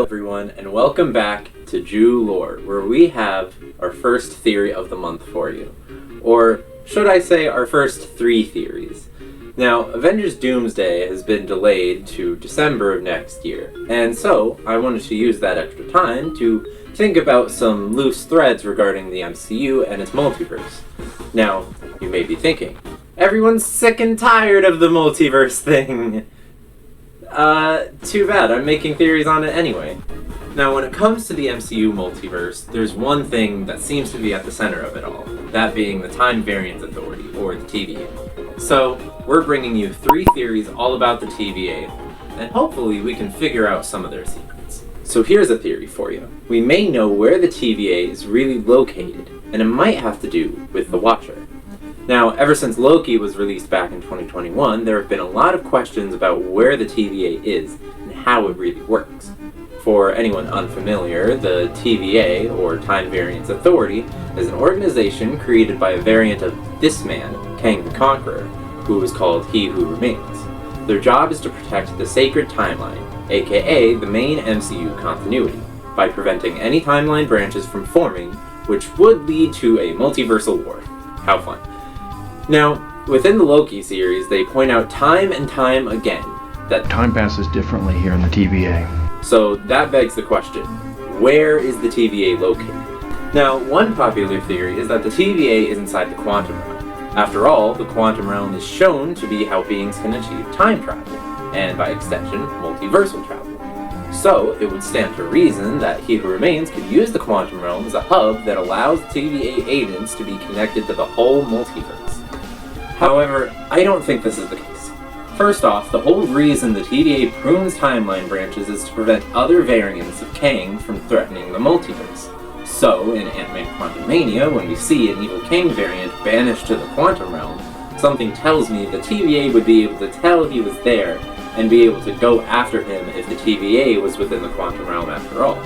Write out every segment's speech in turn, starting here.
everyone, and welcome back to Jew Lore, where we have our first theory of the month for you. Or should I say our first 3 theories. Now, Avengers Doomsday has been delayed to December of next year, and so I wanted to use that extra time to think about some loose threads regarding the MCU and its multiverse. Now, you may be thinking, everyone's sick and tired of the multiverse thing. Too bad, I'm making theories on it anyway. Now, when it comes to the MCU multiverse, there's one thing that seems to be at the center of it all, that being the Time Variance Authority, or the TVA. So, we're bringing you 3 theories all about the TVA, and hopefully we can figure out some of their secrets. So here's a theory for you. We may know where the TVA is really located, and it might have to do with the Watcher. Now, ever since Loki was released back in 2021, there have been a lot of questions about where the TVA is and how it really works. For anyone unfamiliar, the TVA, or Time Variance Authority, is an organization created by a variant of this man, Kang the Conqueror, who is called He Who Remains. Their job is to protect the sacred timeline, aka the main MCU continuity, by preventing any timeline branches from forming, which would lead to a multiversal war. How fun. Now, within the Loki series, they point out time and time again that time passes differently here in the TVA. So that begs the question, where is the TVA located? Now, one popular theory is that the TVA is inside the quantum realm. After all, the quantum realm is shown to be how beings can achieve time travel, and by extension, multiversal travel. So, it would stand to reason that He Who Remains could use the quantum realm as a hub that allows TVA agents to be connected to the whole multiverse. However, I don't think this is the case. First off, the whole reason the TVA prunes timeline branches is to prevent other variants of Kang from threatening the multiverse. So, in Ant-Man Quantumania, when we see an evil Kang variant banished to the quantum realm, something tells me the TVA would be able to tell he was there and be able to go after him if the TVA was within the quantum realm after all.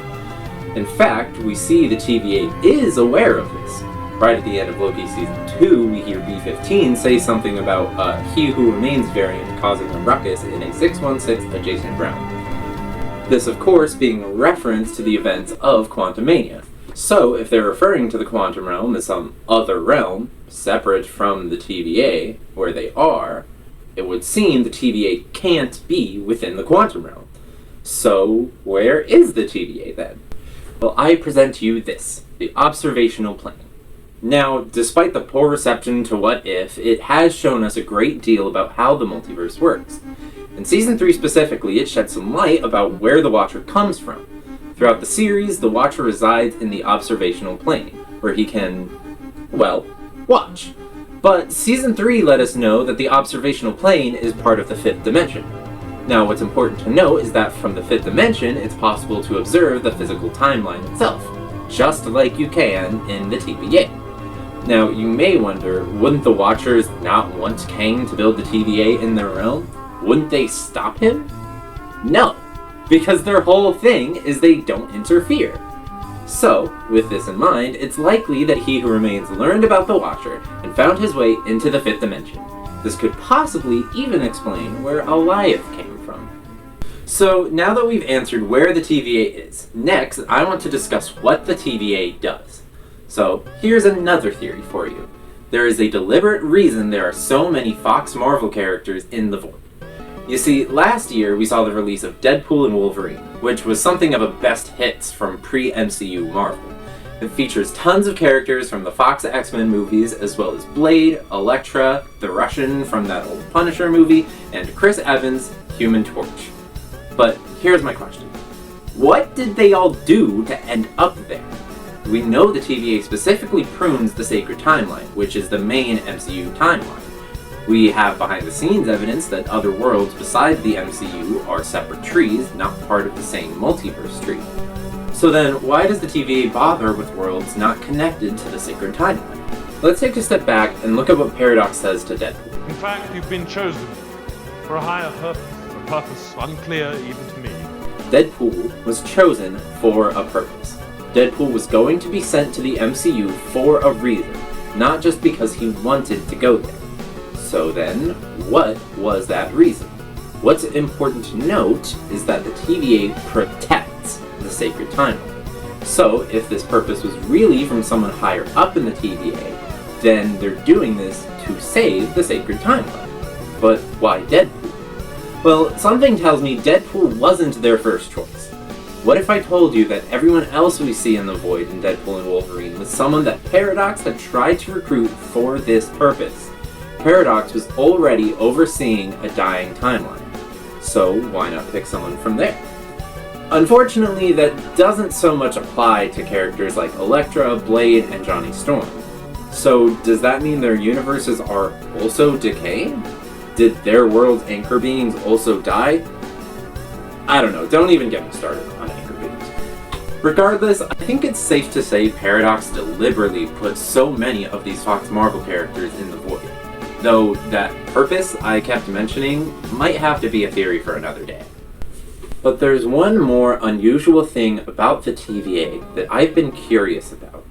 In fact, we see the TVA is aware of this. Right at the end of Loki Season 2, we hear B-15 say something about He Who Remains variant causing a ruckus in a 616 adjacent realm. This, of course, being a reference to the events of Quantumania. So, if they're referring to the quantum realm as some other realm, separate from the TVA, where they are, it would seem the TVA can't be within the quantum realm. So, where is the TVA then? Well, I present to you this, the observational plane. Now, despite the poor reception to What If, it has shown us a great deal about how the multiverse works. In Season 3 specifically, it sheds some light about where the Watcher comes from. Throughout the series, the Watcher resides in the observational plane, where he can, well, watch. But Season 3 let us know that the observational plane is part of the 5th dimension. Now, what's important to note is that from the 5th dimension, it's possible to observe the physical timeline itself, just like you can in the TVA. Now, you may wonder, wouldn't the Watchers not want Kang to build the TVA in their realm? Wouldn't they stop him? No, because their whole thing is they don't interfere. So, with this in mind, it's likely that He Who Remains learned about the Watcher and found his way into the 5th dimension. This could possibly even explain where Alioth came from. So, now that we've answered where the TVA is, next I want to discuss what the TVA does. So, here's another theory for you. There is a deliberate reason there are so many Fox Marvel characters in the Void. You see, last year we saw the release of Deadpool and Wolverine, which was something of a best hits from pre-MCU Marvel. It features tons of characters from the Fox X-Men movies, as well as Blade, Elektra, the Russian from that old Punisher movie, and Chris Evans' Human Torch. But here's my question. What did they all do to end up there? We know the TVA specifically prunes the sacred timeline, which is the main MCU timeline. We have behind-the-scenes evidence that other worlds besides the MCU are separate trees, not part of the same multiverse tree. So then, why does the TVA bother with worlds not connected to the sacred timeline? Let's take a step back and look at what Paradox says to Deadpool. In fact, you've been chosen for a higher purpose, a purpose unclear even to me. Deadpool was chosen for a purpose. Deadpool was going to be sent to the MCU for a reason, not just because he wanted to go there. So then, what was that reason? What's important to note is that the TVA protects, sacred timeline. So, if this purpose was really from someone higher up in the TVA, then they're doing this to save the sacred timeline. But why Deadpool? Well, something tells me Deadpool wasn't their first choice. What if I told you that everyone else we see in the Void in Deadpool and Wolverine was someone that Paradox had tried to recruit for this purpose? Paradox was already overseeing a dying timeline, so why not pick someone from there? Unfortunately, that doesn't so much apply to characters like Elektra, Blade, and Johnny Storm. So does that mean their universes are also decaying? Did their world's anchor beings also die? I don't know, don't even get me started on anchor beings. Regardless, I think it's safe to say Paradox deliberately put so many of these Fox Marvel characters in the Void. Though that purpose I kept mentioning might have to be a theory for another day. But there's one more unusual thing about the TVA that I've been curious about.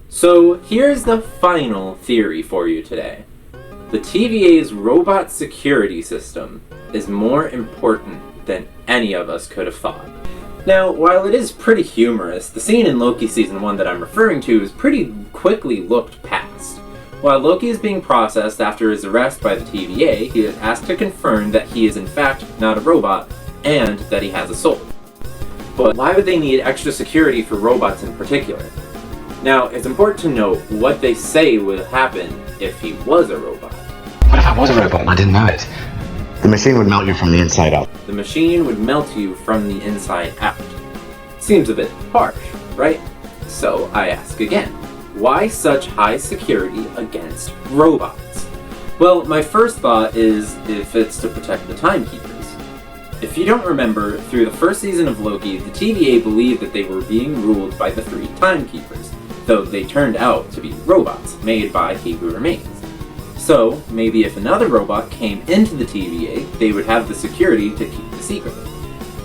So here's the final theory for you today. The TVA's robot security system is more important than any of us could have thought. Now, while it is pretty humorous, the scene in Loki Season 1 that I'm referring to is pretty quickly looked past. While Loki is being processed after his arrest by the TVA, he is asked to confirm that he is in fact not a robot, and that he has a soul. But why would they need extra security for robots in particular? Now, it's important to note what they say would happen if he was a robot. What if I was a robot and I didn't know it? The machine would melt you from the inside out. The machine would melt you from the inside out. Seems a bit harsh, right? So I ask again, why such high security against robots? Well, my first thought is if it's to protect the Timekeepers. If you don't remember, through the first season of Loki, the TVA believed that they were being ruled by the 3 Timekeepers, though they turned out to be robots made by He Who Remains. So, maybe if another robot came into the TVA, they would have the security to keep the secret.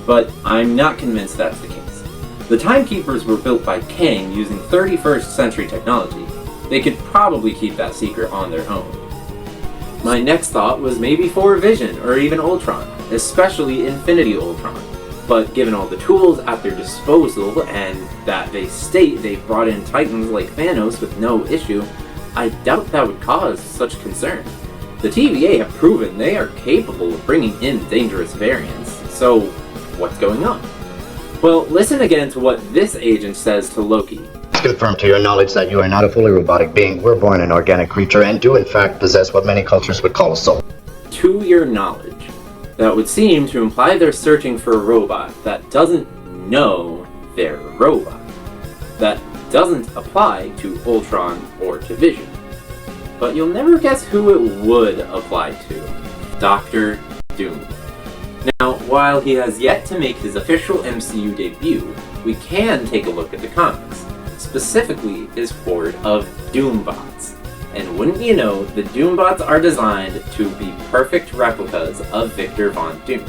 But I'm not convinced that's the case. The Timekeepers were built by Kang using 31st century technology. They could probably keep that secret on their own. My next thought was maybe for Vision or even Ultron, especially Infinity Ultron. But given all the tools at their disposal and that they state they brought in titans like Thanos with no issue, I doubt that would cause such concern. The TVA have proven they are capable of bringing in dangerous variants, so what's going on? Well, listen again to what this agent says to Loki. Confirm to your knowledge that you are not a fully robotic being. We're born an organic creature and do in fact possess what many cultures would call a soul. To your knowledge. That would seem to imply they're searching for a robot that doesn't know they're a robot. That doesn't apply to Ultron or to Vision. But you'll never guess who it would apply to. Doctor Doom. Now, while he has yet to make his official MCU debut, we can take a look at the comics, specifically his horde of Doombots. And wouldn't you know, the Doombots are designed to be perfect replicas of Victor Von Doom,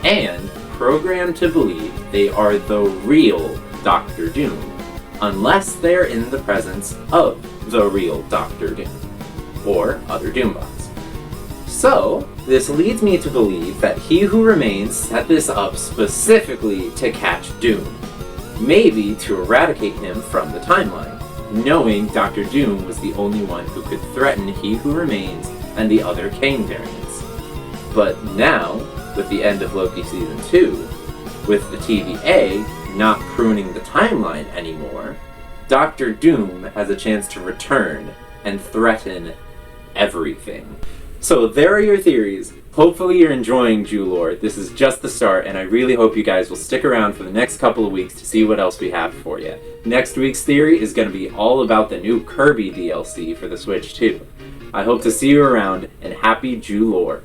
and programmed to believe they are the real Doctor Doom, unless they're in the presence of the real Doctor Doom, or other Doombots. So, this leads me to believe that He Who Remains set this up specifically to catch Doom, maybe to eradicate him from the timeline, knowing Doctor Doom was the only one who could threaten He Who Remains and the other Kang variants. But now, with the end of Loki Season 2, with the TVA not pruning the timeline anymore, Doctor Doom has a chance to return and threaten everything. So there are your theories. Hopefully you're enjoying Jewlore. This is just the start, and I really hope you guys will stick around for the next couple of weeks to see what else we have for you. Next week's theory is going to be all about the new Kirby DLC for the Switch 2. I hope to see you around, and happy Jewlore.